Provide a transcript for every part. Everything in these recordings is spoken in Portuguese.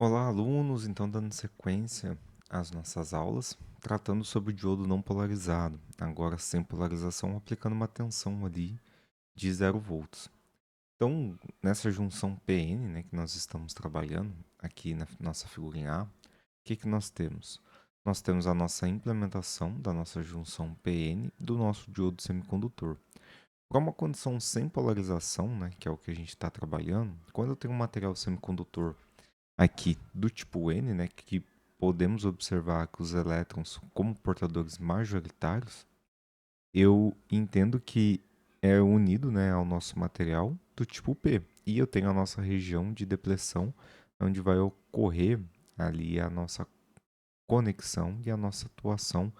Olá, alunos! Então, dando sequência às nossas aulas, tratando sobre o diodo não polarizado, agora sem polarização, aplicando uma tensão ali de 0 volts. Então, nessa junção PN, né, que nós estamos trabalhando aqui na nossa figurinha A, o que nós temos? Nós temos a nossa implementação da nossa junção PN do nosso diodo semicondutor. Para uma condição sem polarização, né, que é o que a gente está trabalhando, quando eu tenho um material semicondutor aqui do tipo N, né, que podemos observar que os elétrons como portadores majoritários, eu entendo que é unido, né, ao nosso material do tipo P. E eu tenho a nossa região de depressão, onde vai ocorrer ali a nossa conexão e a nossa atuação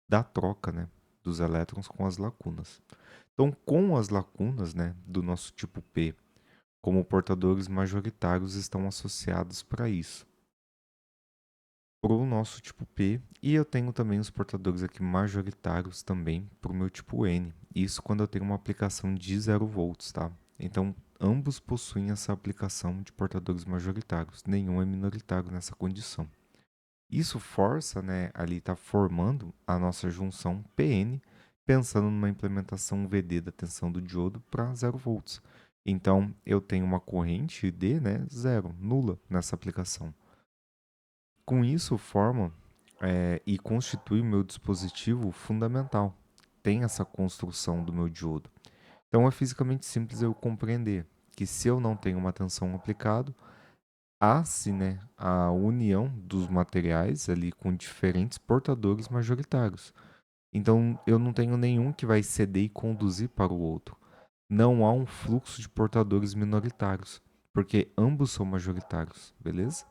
da troca, né, dos elétrons com as lacunas. Então, com as lacunas, né, do nosso tipo P, como portadores majoritários estão associados para isso, para o nosso tipo P, e eu tenho também os portadores aqui majoritários também para o meu tipo N. Isso quando eu tenho uma aplicação de 0 volts, tá? Então, ambos possuem essa aplicação de portadores majoritários, nenhum é minoritário nessa condição. Isso força, né, ali está formando a nossa junção PN, pensando numa implementação VD da tensão do diodo para 0 volts. Então, eu tenho uma corrente D, né, zero, nula nessa aplicação. Com isso, forma e constitui o meu dispositivo fundamental. Tem essa construção do meu diodo. Então, é fisicamente simples eu compreender que se eu não tenho uma tensão aplicada, há-se, né, a união dos materiais ali com diferentes portadores majoritários. Então, eu não tenho nenhum que vai ceder e conduzir para o outro. Não há um fluxo de portadores minoritários, porque ambos são majoritários, beleza?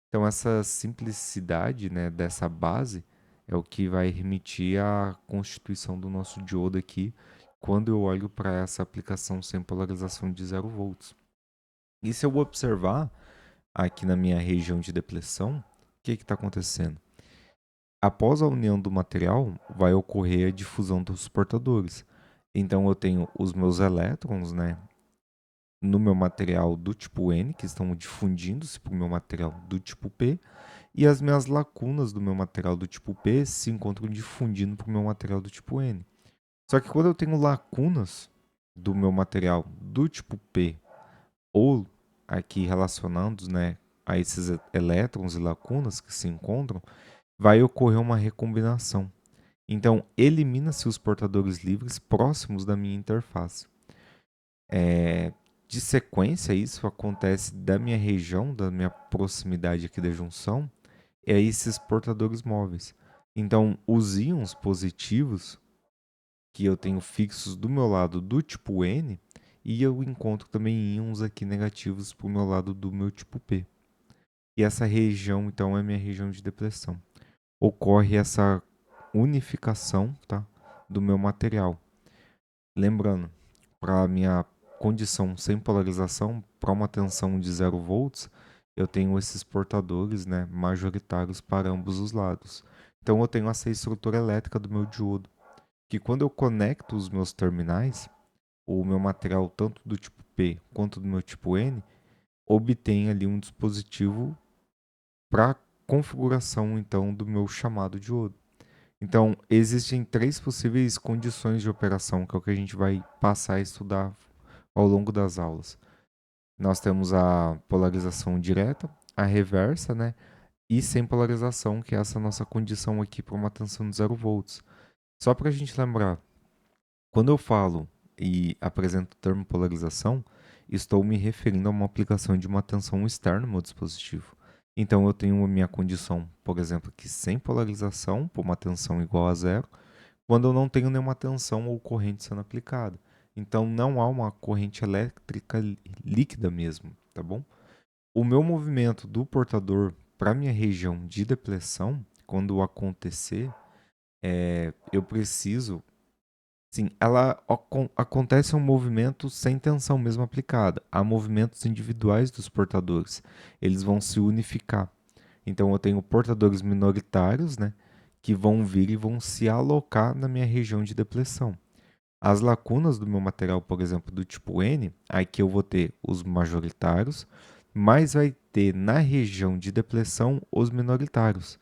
Então, essa simplicidade, né, dessa base é o que vai remitir à constituição do nosso diodo aqui quando eu olho para essa aplicação sem polarização de 0 volts. E se eu observar aqui na minha região de depressão, o que está acontecendo? Após a união do material, vai ocorrer a difusão dos portadores. Então, eu tenho os meus elétrons, né, no meu material do tipo N, que estão difundindo-se para o meu material do tipo P, e as minhas lacunas do meu material do tipo P se encontram difundindo para o meu material do tipo N. Só que quando eu tenho lacunas do meu material do tipo P, ou aqui relacionando, né, a esses elétrons e lacunas que se encontram, vai ocorrer uma recombinação. Então, elimina-se os portadores livres próximos da minha interface. De sequência, isso acontece da minha região, da minha proximidade aqui da junção, é esses portadores móveis. Então, os íons positivos que eu tenho fixos do meu lado do tipo N, e eu encontro também íons aqui negativos para o meu lado do meu tipo P. E essa região, então, é minha região de depressão. Ocorre essa unificação, tá, do meu material. Lembrando, para a minha condição sem polarização, para uma tensão de 0 volts, eu tenho esses portadores, né, majoritários para ambos os lados. Então, eu tenho essa estrutura elétrica do meu diodo, que quando eu conecto os meus terminais, o meu material tanto do tipo P quanto do meu tipo N, obtém ali um dispositivo para configuração, então, do meu chamado diodo. Então, existem três possíveis condições de operação, que é o que a gente vai passar a estudar ao longo das aulas. Nós temos a polarização direta, a reversa, né? E sem polarização, que é essa nossa condição aqui para uma tensão de 0 volts. Só para a gente lembrar, quando eu falo e apresento o termo polarização, estou me referindo a uma aplicação de uma tensão externa no meu dispositivo. Então eu tenho a minha condição, por exemplo, aqui sem polarização, por uma tensão igual a zero, quando eu não tenho nenhuma tensão ou corrente sendo aplicada. Então não há uma corrente elétrica líquida mesmo, tá bom? O meu movimento do portador para minha região de depressão, quando acontecer, eu preciso. Sim, acontece um movimento sem tensão mesmo aplicada. Há movimentos individuais dos portadores. Eles vão se unificar. Então eu tenho portadores minoritários, né, que vão vir e vão se alocar na minha região de depressão. As lacunas do meu material, por exemplo, do tipo N, aqui eu vou ter os majoritários, mas vai ter na região de depleção os minoritários.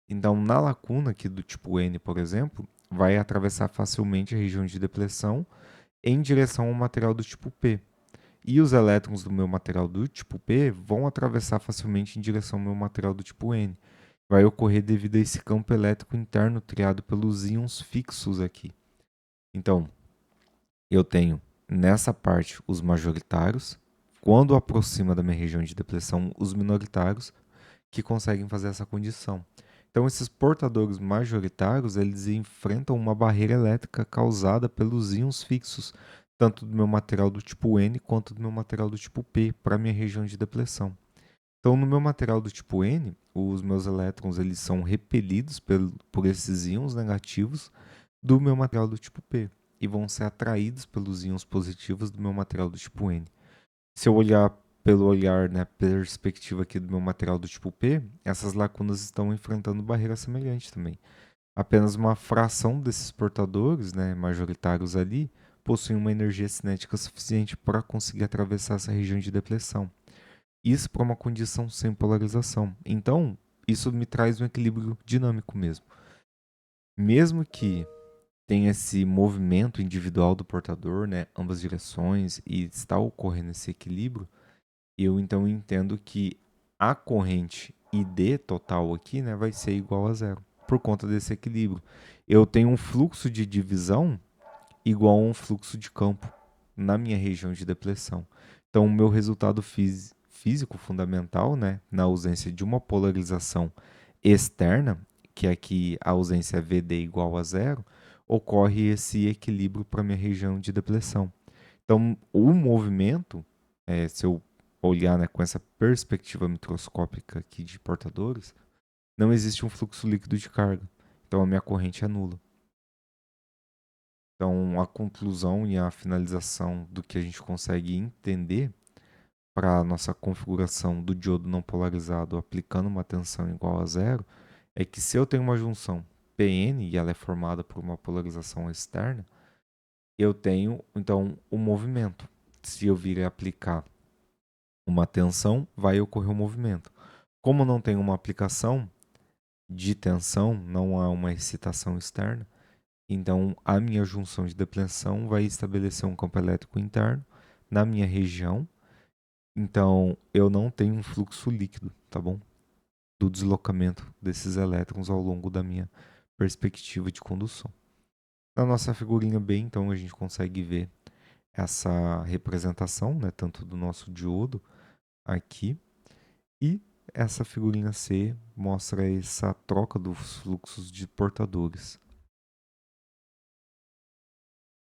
Então, na lacuna aqui do tipo N, por exemplo, vai atravessar facilmente a região de depleção em direção ao material do tipo P. E os elétrons do meu material do tipo P vão atravessar facilmente em direção ao meu material do tipo N. Vai ocorrer devido a esse campo elétrico interno criado pelos íons fixos aqui. Então, eu tenho nessa parte os majoritários, quando aproxima da minha região de depleção, os minoritários, que conseguem fazer essa condição. Então, esses portadores majoritários, eles enfrentam uma barreira elétrica causada pelos íons fixos, tanto do meu material do tipo N quanto do meu material do tipo P, para a minha região de depleção. Então, no meu material do tipo N, os meus elétrons eles são repelidos por esses íons negativos do meu material do tipo P e vão ser atraídos pelos íons positivos do meu material do tipo N. Se eu olhar pelo olhar, né, perspectiva aqui do meu material do tipo P, essas lacunas estão enfrentando barreira semelhante também. Apenas uma fração desses portadores, né, majoritários ali, possuem uma energia cinética suficiente para conseguir atravessar essa região de depleção. Isso para uma condição sem polarização. Então, isso me traz um equilíbrio dinâmico mesmo. Mesmo que tenha esse movimento individual do portador, né, ambas direções, e está ocorrendo esse equilíbrio, eu então entendo que a corrente ID total aqui, né, vai ser igual a zero, por conta desse equilíbrio. Eu tenho um fluxo de divisão igual a um fluxo de campo na minha região de depleção. Então, o meu resultado físico fundamental, né, na ausência de uma polarização externa, que aqui a ausência é VD igual a zero, ocorre esse equilíbrio para a minha região de depleção. Então, o movimento, se eu olhar, né, com essa perspectiva microscópica aqui de portadores, não existe um fluxo líquido de carga. Então, a minha corrente é nula. Então, a conclusão e a finalização do que a gente consegue entender para a nossa configuração do diodo não polarizado aplicando uma tensão igual a zero é que se eu tenho uma junção PN e ela é formada por uma polarização externa, eu tenho então o movimento. Se eu vir a aplicar uma tensão, vai ocorrer um movimento. Como não tem uma aplicação de tensão, não há uma excitação externa, então a minha junção de depleção vai estabelecer um campo elétrico interno na minha região. Então eu não tenho um fluxo líquido, tá bom? Do deslocamento desses elétrons ao longo da minha perspectiva de condução. Na nossa figurinha B, então, a gente consegue ver essa representação, né, tanto do nosso diodo aqui, e essa figurinha C mostra essa troca dos fluxos de portadores.